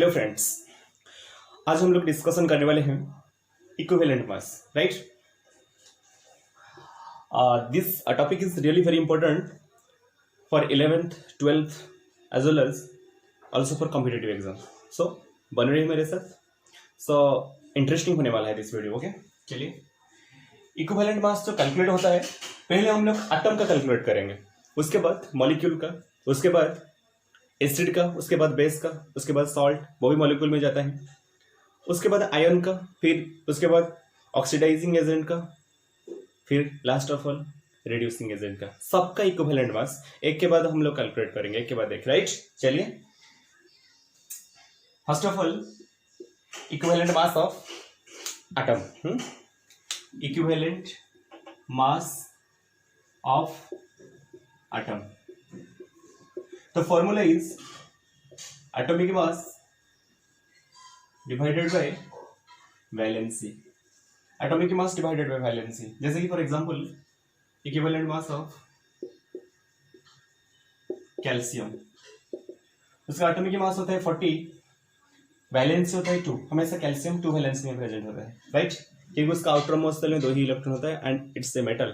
Hello friends, आज हम लोग डिस्कशन करने वाले हैं equivalent mass, right. This topic is really very important for 11th 12th as well as also for competitive exam. So बन रही है मेरे साथ। सो इंटरेस्टिंग होने वाला है दिस वीडियो। ओके, चलिए। इक्विवेलेंट मास जो कैलकुलेट होता है, पहले हम लोग एटम का कैलकुलेट करेंगे, उसके बाद मॉलिक्यूल का, उसके बाद एसिड का, उसके बाद बेस का, उसके बाद सॉल्ट, वो भी मॉलिक्यूल में जाता है, उसके बाद आयन का, फिर उसके बाद ऑक्सीडाइजिंग एजेंट का, फिर last of all reducing agent का। सबका इक्विवेलेंट मास एक के बाद हम लोग कैलकुलेट करेंगे, एक के बाद एक, राइट। चलिए, first of all equivalent mass of atom. Equivalent mass of atom, the formula is atomic mass divided by valency. Atomic mass divided by valency. जैसे कि for example equivalent mass of calcium, उसका atomic mass होता है 40, valency होता है 2। हमेशा calcium 2 valency में present होता है, राइट, क्योंकि उसका आउटर मोस्ट में 2 ही इलेक्ट्रॉन होता है and it's a metal,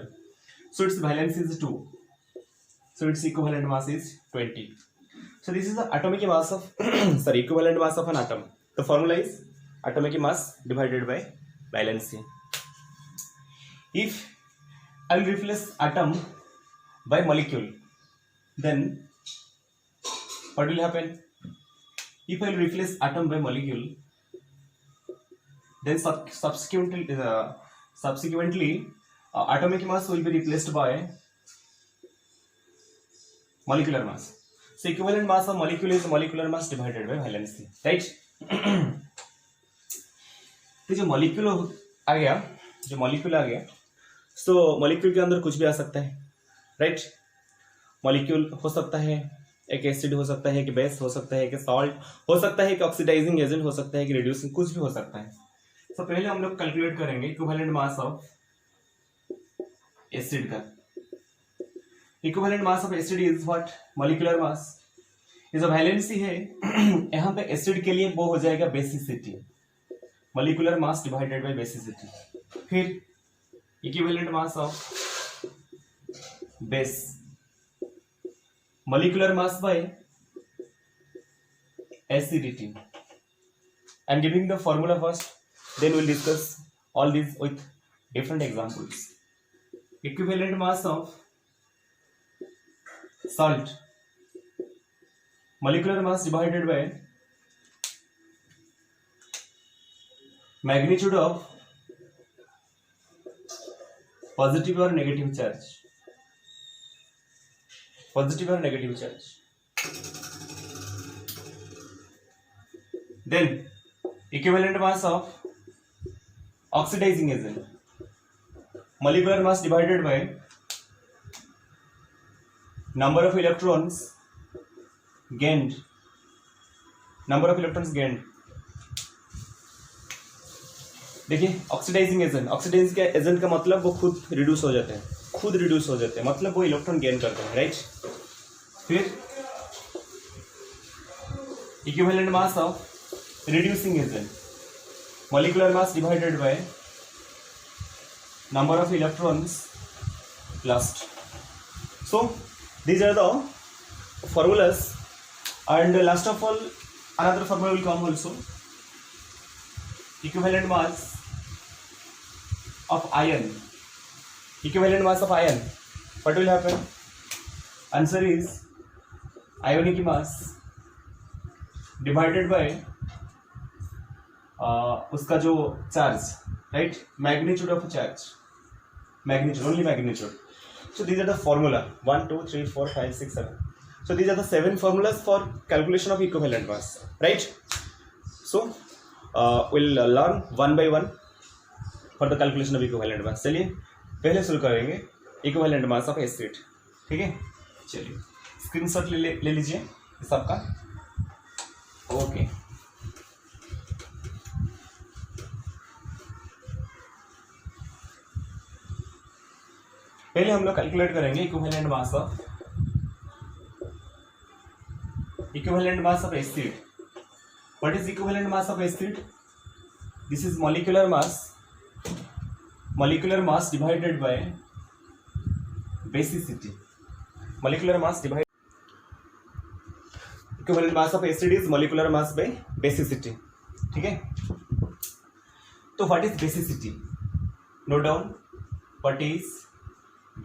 so it's valency is 2, so its equivalent mass is 20. So this is the atomic mass of sorry, equivalent mass of an atom. The formula is atomic mass divided by valency. If I will replace atom by molecule, then what will happen? If I will replace atom by molecule, then subsequently atomic mass will be replaced by molecular mass. So equivalent mass of molecule is molecular mass divided by valency, right? तो जो molecule आ गया, सो molecule के अंदर कुछ भी आ सकता है, right. Molecule हो सकता है एक एसिड, हो सकता है कि बेस, हो सकता है कि सॉल्ट, हो सकता है कि ऑक्सीडाइजिंग एजेंट, हो सकता है कि रिड्यूसिंग, कुछ भी हो सकता है। तो पहले हम लोग कैलकुलेट करेंगे इक्विवेलेंट मास ऑफ एसिड का। Equivalent mass of acid is what? Molecular mass. ये जो वैलेंसी है यहाँ पे एसिड के लिए वो हो जाएगा basicity, molecular mass divided by basicity. फिर equivalent mass of base, molecular mass by acidity. I am giving the formula first, then will discuss all this with different examples. Equivalent mass of salt, molecular mass divided by magnitude of positive or negative charge, positive or negative charge. Then equivalent mass of oxidizing agent, molecular mass divided by number of electrons gained, number of electrons gained। देखिए, oxidising agent, oxidising agent का मतलब वो खुद reduce हो जाते हैं, मतलब वो इलेक्ट्रॉन गेन करते हैं, राइट। फिर equivalent mass of reducing agent, molecular mass divided by number of electrons lost। So these are the formulas, and last of all another formula will come also, equivalent mass of iron. Equivalent mass of iron, what will happen? Answer is ionic mass divided by उसका जो charge, right, magnitude of charge, magnitude, only magnitude. So these are the formula 1 2 3 4 5 6 7. So these are the 7 formulas for calculation of equivalent mass, right? So we'll learn one by one for the calculation of equivalent mass. चलिए पहले शुरू करेंगे equivalent mass of acid, ठीक है। चलिए screenshot ले लीजिए सबका। ओके, पहले हम लोग कैलकुलेट करेंगे equivalent mass of acid. What is equivalent mass of acid? This is molecular mass divided by basicity. Molecular mass divided. Equivalent mass of acid is molecular mass by basicity. ठीक है? तो what is basicity? Note down. What is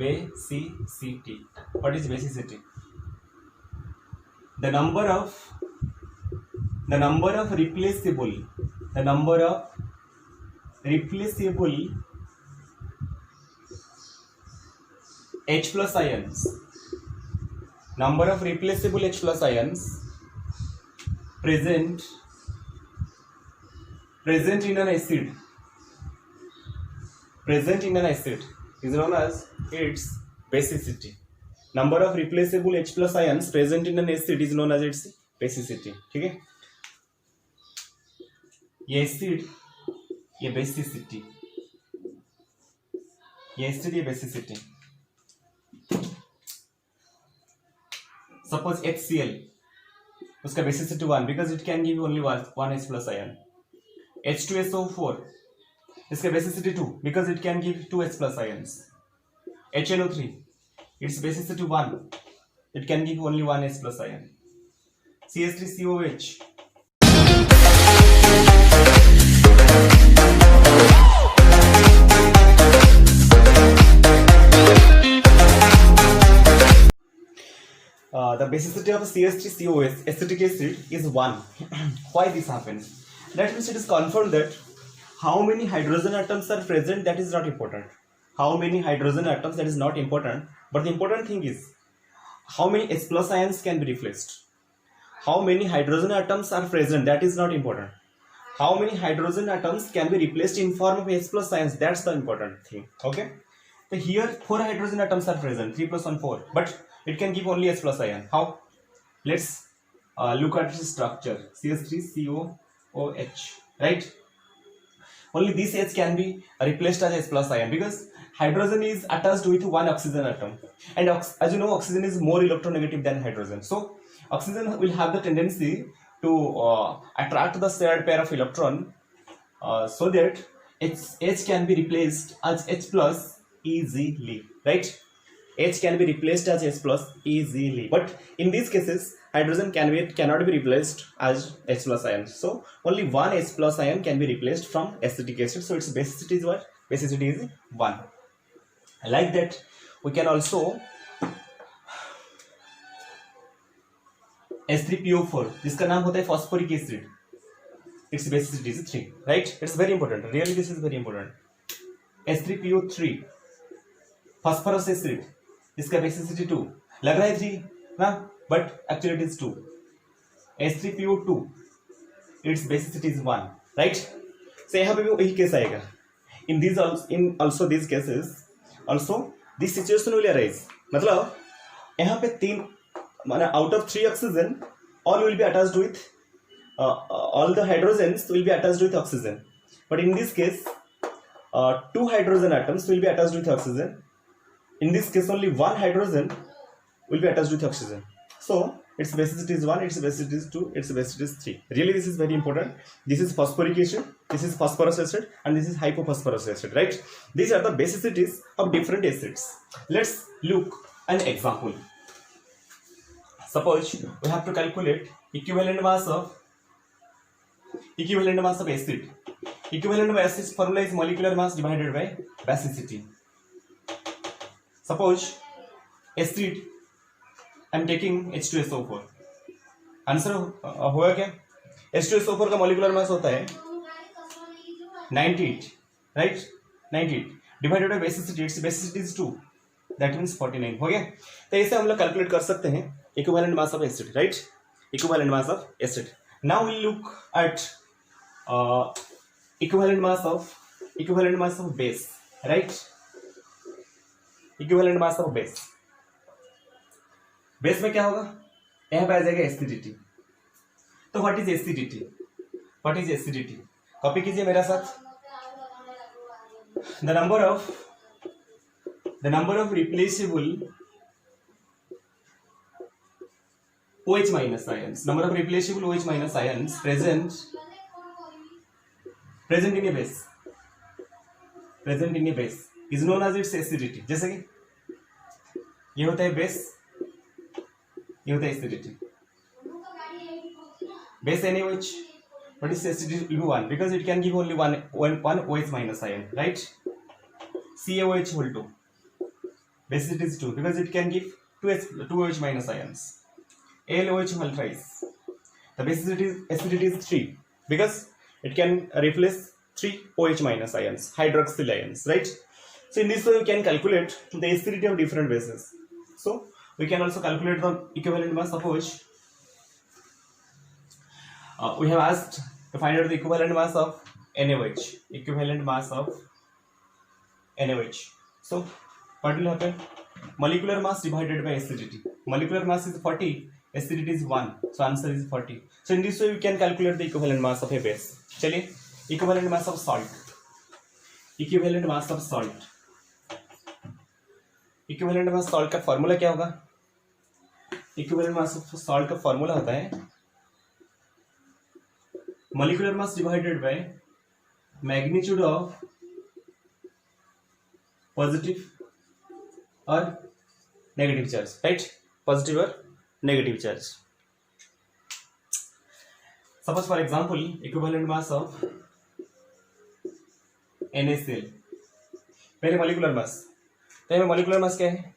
basicity? What is basicity? The number of replaceable H plus ions. Number of replaceable H plus ions present in an acid. Present in an acid is known as its basicity. Number of replaceable H plus ions present in an acid is known as its basicity. ठीक है? ये acid, ये basicity, ये acid, ये basicity. Suppose HCl, उसका basicity 1 because it can give only one H plus ion. H2SO4, इसका basicity 2 because it can give 2 H plus ions. HNO3, its basicity 1, it can give only one H plus ion. CH3COH, the basicity of CH3COH acetic acid is 1. Why this happens? That means it is confirmed that how many hydrogen atoms are present, that is not important. How many hydrogen atoms, that is not important. But the important thing is how many H plus ions can be replaced. How many hydrogen atoms are present, that is not important. How many hydrogen atoms can be replaced in form of H plus ions, that's the important thing. Okay. So here 4 hydrogen atoms are present, 3 plus 1 4, but it can give only H plus ion. How? Let's look at the structure. CH3COOH, right? Only this H can be replaced as H plus ion because hydrogen is attached with one oxygen atom, and as you know, oxygen is more electronegative than hydrogen. So oxygen will have the tendency to attract the shared pair of electron, so that H can be replaced as H plus easily, right? H can be replaced as H plus easily, but in these cases hydrogen cannot be replaced as H plus ion. So only one H plus ion can be replaced from acetic acid. So its basicity is what? Basicity is 1. Like that, we can also H3PO4, जिसका नाम होता है phosphoric acid. Its basicity is 3, right? It's very important. Really, this is very important. H3PO3, phosphorus acid, इसका basicity 2. लग रहा है 3 ना, but actually it is 2. H3PO2, its basicity is 1, right? So यहाँ पे भी वही केस आएगा. In also these cases, also this situation will arise. मतलब यहाँ पे 3, माना out of 3 oxygen, all will be attached with all the hydrogens will be attached with oxygen. But in this case, 2 hydrogen atoms will be attached with oxygen. In this case, only 1 hydrogen will be attached with oxygen. So its basicity is 1, its basicity is 2, its basicity is 3. Really, this is very important. This is phosphoric acid, this is phosphorus acid, and this is hypophosphorus acid, right? These are the basicities of different acids. Let's look an example. Suppose we have to calculate equivalent mass of acid. Equivalent mass is formula is molecular mass divided by basicity. Suppose acid, I am taking H2SO4. Answer होगा क्या? H2SO4 का molecular mass होता है 98, right? 98 divided by basicity, it's basicity is 2, that means 49. हो गया? तो ऐसे हम लोग कैलकुलेट कर सकते हैं equivalent mass of acid, right? Equivalent mass of acid. Now we look at equivalent mass of base, right? Equivalent mass of base. Base में क्या होगा? यहाँ पे आ जाएगा एसिडिटी. तो व्हाट इज एसिडिटी? कॉपी कीजिए मेरा साथ. The number of replaceable OH minus ions, number of replaceable OH minus ions present in a base, is known as its acidity. जैसे कि ये होता है बेस, ये होता है acidity. Base NaOH, but its acidity will be 1 because it can give only one OH minus ion, right? CaOH whole 2. Basicity is 2 because it can give two OH minus ions. AlOH whole thrice. The acidity is 3 because it can replace 3 OH minus ions, hydroxyl ions, right? So in this way we can calculate the acidity of different bases. So we can also calculate the equivalent mass of OH. We have asked to find out the equivalent mass of NaOH. So what will happen? Molecular mass divided by acidity. Molecular mass is 40, acidity is 1. So answer is 40. So in this way we can calculate the equivalent mass of a base. चलिए, equivalent mass of salt. Equivalent mass salt का formula क्या होगा? Equivalent mass of salt का formula होता है molecular mass divided by magnitude of positive or negative charge, right? Positive or negative charge. Suppose for example equivalent mass of NaCl. पहले molecular mass, तो molecular mass क्या है?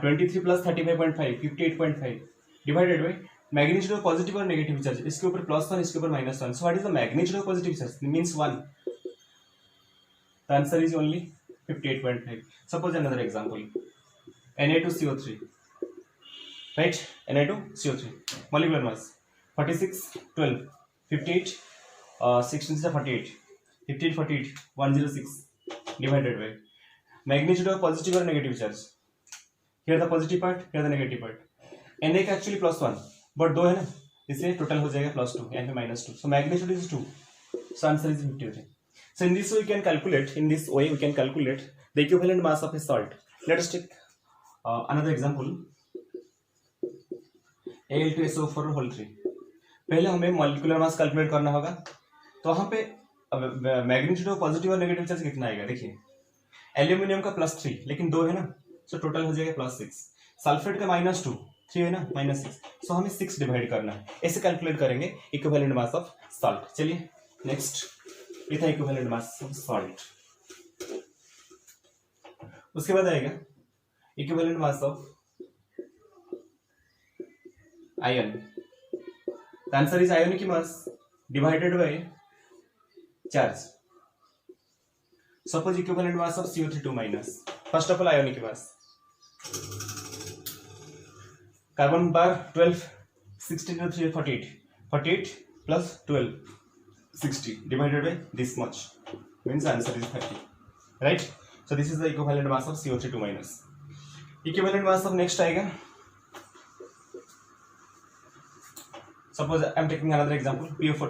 23 plus 35.5, 58.5 divided by magnitude of positive or negative charge. इसके ऊपर +1, इसके ऊपर -1. So what is the magnitude of positive charge? It means 1. The answer is only 58.5. Suppose another example. Na2CO3. Right? Na2CO3. Molecular mass 46, 12, 58, 16 is 48. 58, 48, 106 divided by magnitude of positive or negative charge. Here the positive part, here the negative part. Na का actually +1, but 2 है ना, इसलिए total हो जाएगा +2, यहाँ पे -2. So magnitude is 2. So answer is 53. So in this way we can calculate the equivalent mass of a salt. Let us take another example. Al2SO4 whole 3. पहले हमें मॉलिक्यूलर मास कैलकुलेट करना होगा, तो वहाँ पे मैग्नीट्यूड ऑफ पॉजिटिव और negative charge कितना आएगा? देखिए, एल्यूमिनियम का +3 लेकिन 2 है ना, सो टोटल हो जाएगा +6. सल्फेट का -2, 3 है ना, -6. सो हमें 6 डिवाइड करना है. ऐसे कैलकुलेट करेंगे इक्विवेलेंट मास ऑफ सॉल्ट. चलिए नेक्स्ट, ये था इक्विवेलेंट मास ऑफ सॉल्ट. उसके बाद आएगा equivalent mass of ion. The answer is ionic mass divided by charge. Suppose equivalent mass of CO3 first of all ionic mass. Carbon bar 12, 16 to 3, 48 plus 12, 60 divided by this much, means answer is 30, right? So this is the equivalent mass of CO3 equivalent mass of next आएगा. Suppose I am taking another example, PO4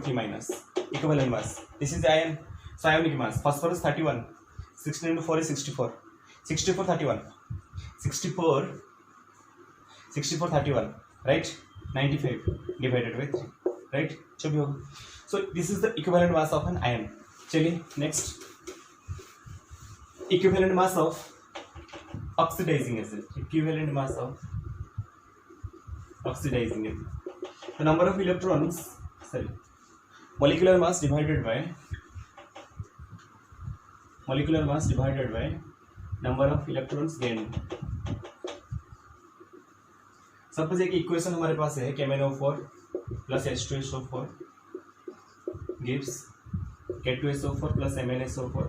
equivalent mass. This is the ion, so ionic mass. Phosphorus 31, 16 into 4 is 64, 64 31, 64 31, right? 95 divided by 3, right? जो भी होगा. So this is the equivalent mass of an ion. चलिए next, equivalent mass of oxidizing acid. Equivalent mass of oxidizing acid. The number of electrons, molecular mass divided by number of electrons gained. Suppose एक equation हमारे पास है KMnO4 plus H2SO4 gives K2SO4 plus MnSO4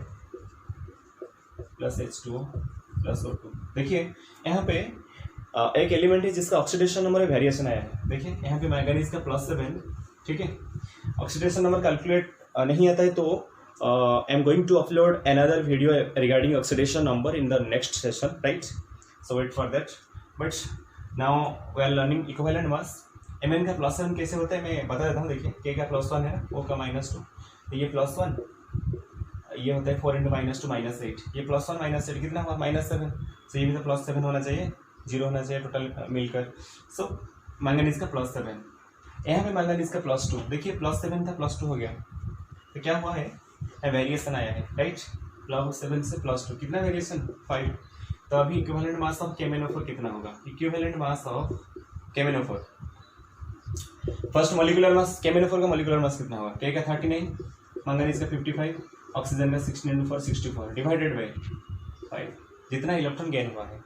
plus H2O plus O2. देखिए यहाँ पे एक element है जिसका oxidation number में वेरिएशन आया है. देखिए यहाँ पे मैंगनीज का +7, ठीक है. ऑक्सीडेशन नंबर कैलकुलेट नहीं आता है तो I am going to upload another video regarding oxidation number in the next session, right? So wait for that. But now we are learning equivalent mass. Mn का +7 कैसे होता है मैं बता देता हूँ. देखिए K का +1 है ना, O का -2, तो ये +1, ये होता है 4 × -2 -8. ये +1 -8 कितना हुआ? -7. तो ये भी तो +7 होना चाहिए. 0 होना चाहिए टोटल मिलकर। सो मैंगनीज का +7, यहाँ पे मैंगनीज का +2, देखिए +7 था +2 हो गया, तो क्या हुआ है, वेरिएशन आया है, राइट। +7 से +2 कितना वेरिएशन, 5। तो अभी इक्विवेलेंट मास ऑफ KMnO4 कितना होगा, equivalent mass of KMnO4, first molecular mass KMnO4 का मॉलिक्यूलर मास कितना होगा, K का 39, मैंगनीज का 55, ऑक्सीजन का 16 × 4 64 डिवाइडेड बाई 5, जितना इलेक्ट्रॉन गेन हुआ है।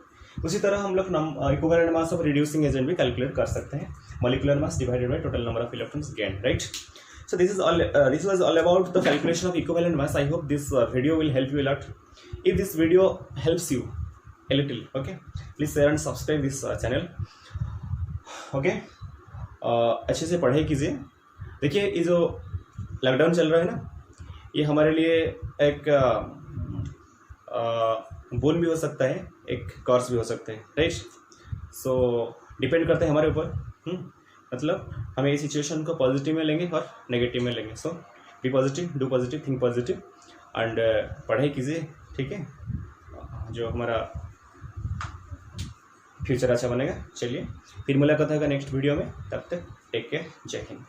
उसी तरह हम लोग equivalent mass of reducing agent भी कैलकुलेट कर सकते हैं, molecular mass divided by total number of electrons gain, right. So this was all about the calculation of equivalent mass. I hope this video will help you a lot. If this video helps you a little, okay, please share and subscribe this channel. Okay, अच्छे से पढ़ाई कीजिए। देखिए ये जो lockdown चल रहा है ना, ये हमारे लिए एक बोन भी हो सकता है, एक कोर्स भी हो सकता है, राइट। सो डिपेंड करता है हमारे ऊपर, मतलब हमें इस सिचुएशन को पॉजिटिव में लेंगे और नेगेटिव में लेंगे। So be positive, do positive, think positive and पढ़ाई कीजिए, ठीक है, जो हमारा फ्यूचर अच्छा बनेगा। चलिए फिर मुलाकात होगा नेक्स्ट वीडियो में, तब तक टेक केयर, जय हिंद।